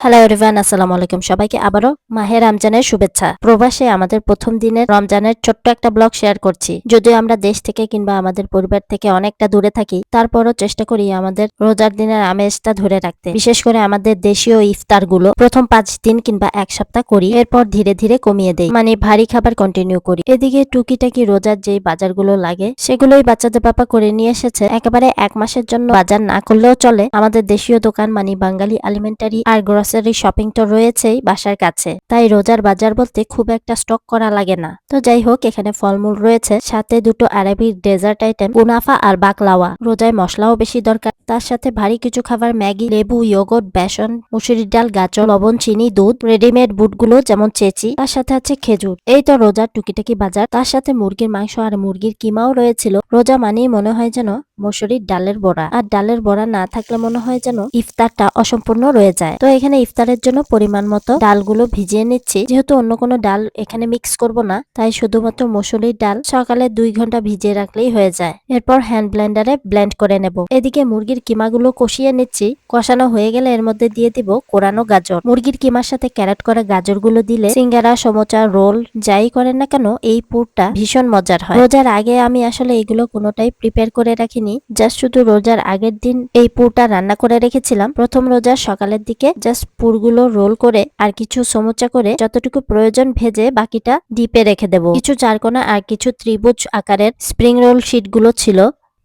Hello everyone, আসসালামু আলাইকুম। সবাইকে আবারও মাহে রমজানের শুভেচ্ছা। প্রবাসে আমাদের প্রথম দিনের রমজানের ছোট্ট একটা ব্লগ শেয়ার করছি। যদিও আমরা দেশ থেকে কিংবা আমাদের পরিবার থেকে অনেকটা দূরে থাকি, তারপরও চেষ্টা করি আমাদের রোজার দিনের আমেজটা ধরে রাখতে। বিশেষ করে আমাদের দেশীয় ইফতারগুলো প্রথম 5 দিন কিংবা এক সপ্তাহ করি, এরপর ধীরে ধীরে কমিয়ে দেই, মানে ভারী খাবার কন্টিনিউ করি। এদিকে টুকিটাকি রোজার যেই বাজারগুলো লাগে সেগুলোই বাচ্চাদের পাপা করে নিয়ে এসেছে। একেবারে 1 মাসের জন্য বাজার না করলেও চলে। আমাদের দেশীয় দোকান মানে বাঙালি এলিমেন্টারি আর গ্রোসারি শপিং তো রয়েছেই বাসার কাছে, তাই রোজার বাজার বলতে খুব একটা স্টক করা লাগে না। তো যাই হোক, এখানে ফলমূল রয়েছে, সাথে দুটো আরবিক ডেজার্ট আইটেম, কুনাফা আর বাকলাওয়া। রোজায় মশলাও বেশি দরকার, তার সাথে ভারী কিছু খাবার, ম্যাগি, লেবু, ইয়োগর্ট, বেসন, মুসুরির ডাল, গাজর, লবণ, চিনি, দুধ, রেডিমেড বুটগুলো যেমন চেচি, তার সাথে আছে খেজুর। এই তো রোজার টুকিটাকি বাজার। তার সাথে মুরগির মাংস আর মুরগির কিমাও রয়েছিল। রোজা মানেই মনে হয় যেন মসুরির ডালের বড়া, আর ডালের বড়া না থাকলে মনে হয় যেন ইফতারটা অসম্পূর্ণ রয়ে যায়। তো এখানে ইফতারের জন্য পরিমাণ মতো ডালগুলো ভিজিয়ে নিচ্ছি। যেহেতু অন্য কোনো ডাল এখানে মিক্স করব না, তাই শুধুমাত্র মসুরির ডাল সকালে 2 ঘন্টা ভিজিয়ে রাখলেই হয়ে যায়। এরপর হ্যান্ড ব্লেন্ডারে ব্লেন্ড করে নেব। এদিকে মুরগির কিমাগুলো কষিয়ে নিচ্ছি। কষানো হয়ে গেলে এর মধ্যে দিয়ে দিব কোরানো গাজর। মুরগির কিমার সাথে ক্যারেট করা গাজরগুলো দিলে সিঙ্গারা, সমোচা, রোল যাই করেন না কেন এই পুরটা ভীষণ মজার হয়। রোজার আগে আমি আসলে এগুলো কোনোটাই প্রিপেয়ার করে রাখিনি, জাস্ট শুধু রোজার আগের দিন এই পুরটা রান্না করে রেখেছিলাম। প্রথম রোজার সকালের দিকে জাস্ট পুরগুলো রোল করে আর কিছু সমোচা করে যতটুকু প্রয়োজন ভেজে বাকিটা ডিপে রেখে দেব। কিছু চারকোনা আর কিছু ত্রিভুজ আকারের স্প্রিং রোল শিটগুলো ছিল,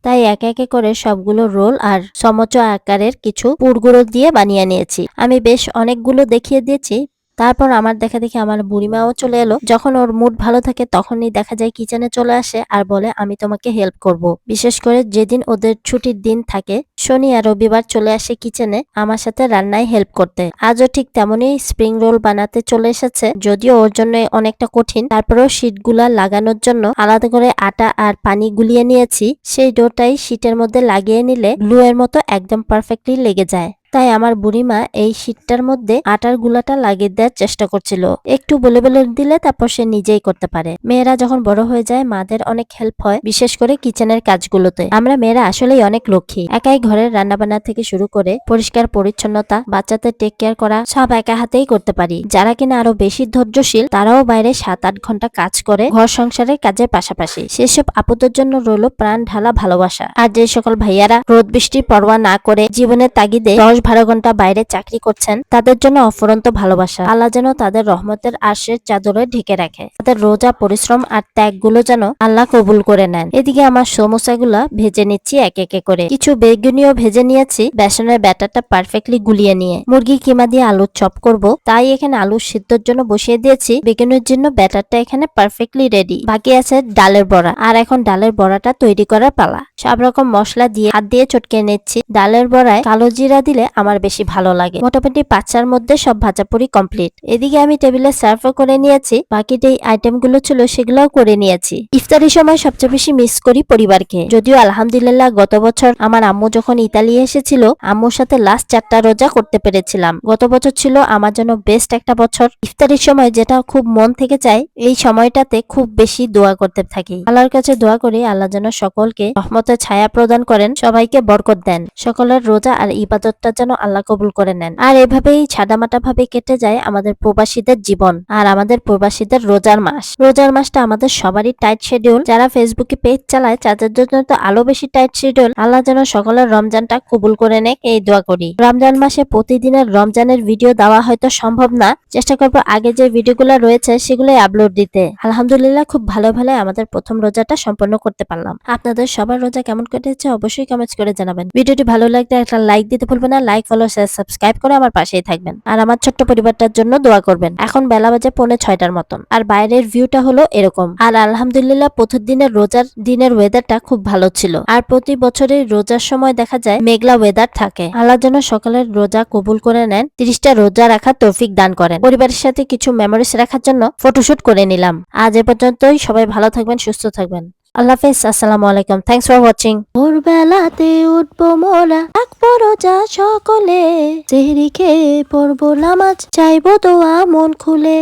তাই একে একে করে সবগুলো রোল আর সমোচা আকারের কিছু পুরগুলো দিয়ে বানিয়ে নিয়েছি। আমি বেশ অনেকগুলো দেখিয়ে দিয়েছি। তারপর আমার দেখা দেখি আমার বুড়িমাও চলে এলো। যখন ওর মুড ভালো থাকে তখনই দেখা যায় কিচেনে চলে আসে আর বলে আমি তোমাকে হেল্প করব। বিশেষ করে যেদিন ওদের ছুটির দিন থাকে, শনি আর রবিবার চলে আসে কিচেনে আমার সাথে রান্নায় হেল্প করতে। আজও ঠিক তেমনই স্প্রিং রোল বানাতে চলে এসেছে, যদিও ওর জন্য অনেকটা কঠিন। তারপরেও শীটগুলা লাগানোর জন্য আলাদা করে আটা আর পানি গুলিয়ে নিয়েছি। সেই ডোটাই শীটের মধ্যে লাগিয়ে নিলে গ্লু এর মতো একদম পারফেক্টলি লেগে যায়। তাই আমার বুড়িমা এই শীটটার মধ্যে আটার গুলাটা লাগিয়ে দেওয়ার চেষ্টা করছিল। একটু বলে বলে দিলে তারপর সে নিজেই করতে পারে। মেয়েরা যখন বড় হয়ে যায় মাদের অনেক হেল্প হয়, বিশেষ করে কিচেনের কাজগুলোতে। আমরা মেয়েরা আসলেই অনেক লক্ষ্মী। একাই ঘরের রান্নাবান্না থেকে শুরু করে পরিষ্কার পরিচ্ছন্নতা, বাচ্চাদের টেক কেয়ার করা সব একা হাতেই করতে পারি। যারা কিনা আরো বেশি ধৈর্যশীল তারাও বাইরে 7-8 ঘন্টা কাজ করে ঘর সংসারের কাজের পাশাপাশি। সেসব আপুদের জন্য রইল প্রাণ ঢালা ভালোবাসা। আর যে সকল ভাইয়ারা রোদ বৃষ্টির পরোয়া না করে জীবনের তাগিদে 10-12 ঘন্টা বাইরে চাকরি করছেন, তাদের জন্য অফুরন্ত ভালোবাসা। আল্লাহ যেন তাদের রহমতের আশীর চাদরে ঢেকে রাখে। তাদের রোজা পরিশ্রম আর ত্যাগগুলো যেন আল্লাহ কবুল করে নেন। এদিকে আমার সমোসাগুলা ভেজে নিচ্ছি এক একে করে। কিছু বেগুনিও ভেজে নিয়েছি বেসনের ব্যাটারটা পারফেক্টলি গুলিয়ে নিয়ে। মুরগি কিমা দিয়ে আলুর চপ করব, তাই এখানে আলু সিদ্ধর জন্য বসিয়ে দিয়েছি। বেগুনের জন্য ব্যাটারটা এখানে পারফেক্টলি রেডি। বাকি আছে ডালের বড়া, আর এখন ডালের বড়াটা তৈরি করার পালা। সব রকম মশলা দিয়ে হাত দিয়ে চটকে নিচ্ছি। ডালের বড়ায় কালো জিরা দিলে আমার বেশি ভালো লাগে। মোটামুটি 5টার মধ্যে সব ভাজাপুরি কমপ্লিট। এদিকে আমি টেবিলে সার্ভ করে নিয়েছি। বাকি যে আইটেম গুলো ছিল সেগুলোও করে নিয়েছি। ইফতারির সময় সবচেয়ে বেশি মিস করি পরিবারকে। যদিও আলহামদুলিল্লাহ গত বছর আমার আম্মু যখন ইতালি এসেছিল, আম্মুর সাথে লাস্ট 4টা রোজা করতে পেরেছিলাম। গত বছর ছিল আমার জন্য বেস্ট একটা বছর। ইফতারির সময় যেটা খুব মন থেকে চাই, এই সময়টাতে খুব বেশি দোয়া করতে থাকি। আল্লাহর কাছে দোয়া করি আল্লাহ যেন সকলকে রহমতের ছায়া প্রদান করেন, সবাইকে বরকত দেন, সকলের রোজা আর ইবাদতটা যেন আল্লাহ কবুল করে নেন। আর এভাবেই ছাদামাটা ভাবে কেটে যায় আমাদের প্রবাসীদের জীবন আর আমাদের প্রবাসীদের রোজার মাস। রোজার মাসটা আমাদের সবারই টাইট শিডিউল। যারা ফেসবুকে পেজ চালায় তাদের জন্য তো আরো বেশি টাইট শিডিউল। আল্লাহ যেন সকলের রমজানটা কবুল করে নেক, এই দোয়া করি। রমজান মাসে প্রতিদিনের রমজানের ভিডিও দেওয়া হয়তো সম্ভব না, চেষ্টা করবো আগে যে ভিডিওগুলো রয়েছে সেগুলোই আপলোড দিতে। আলহামদুলিল্লাহ খুব ভালো আমাদের প্রথম রোজাটা সম্পন্ন করতে পারলাম। আপনাদের সবার রোজা কেমন কেটেছে অবশ্যই কমেন্টস করে জানাবেন। ভিডিওটি ভালো লাগলে একটা লাইক দিতে ভুলবেন না। লাইক, ফলো, শেয়ার, সাবস্ক্রাইব করে আমার পাশেই থাকবেন আর আমার ছোট্ট পরিবারটার জন্য দোয়া করবেন। এখন বেলা বাজে 5:45টার মতন আর বাইরের ভিউটা হলো এরকম। আর আলহামদুলিল্লাহ প্রতিদিনের রোজার দিনের ওয়েদারটা খুব ভালো ছিল। আর প্রতি বছরের রোজার সময় দেখা যায় মেঘলা ওয়েদার থাকে। আল্লাহ যেন সকলের রোজা কবুল করে নেন, 30টা রোজা রাখার তৌফিক দান করেন। পরিবারের সাথে কিছু মেমোরিজ রাখার জন্য ফটোশুট করে নিলাম। আজ এ পর্যন্তই। সবাই ভালো থাকবেন, সুস্থ থাকবেন। আল্লাহ হাফেজ, আসসালামু আলাইকুম। Thanks for watching. ভোরবেলাতে উঠবো মোরা, রাখবো রোজা সকলে, সেহরি খেয়ে পড়বো নামাজ, চাইবো দোয়া মন খুলে।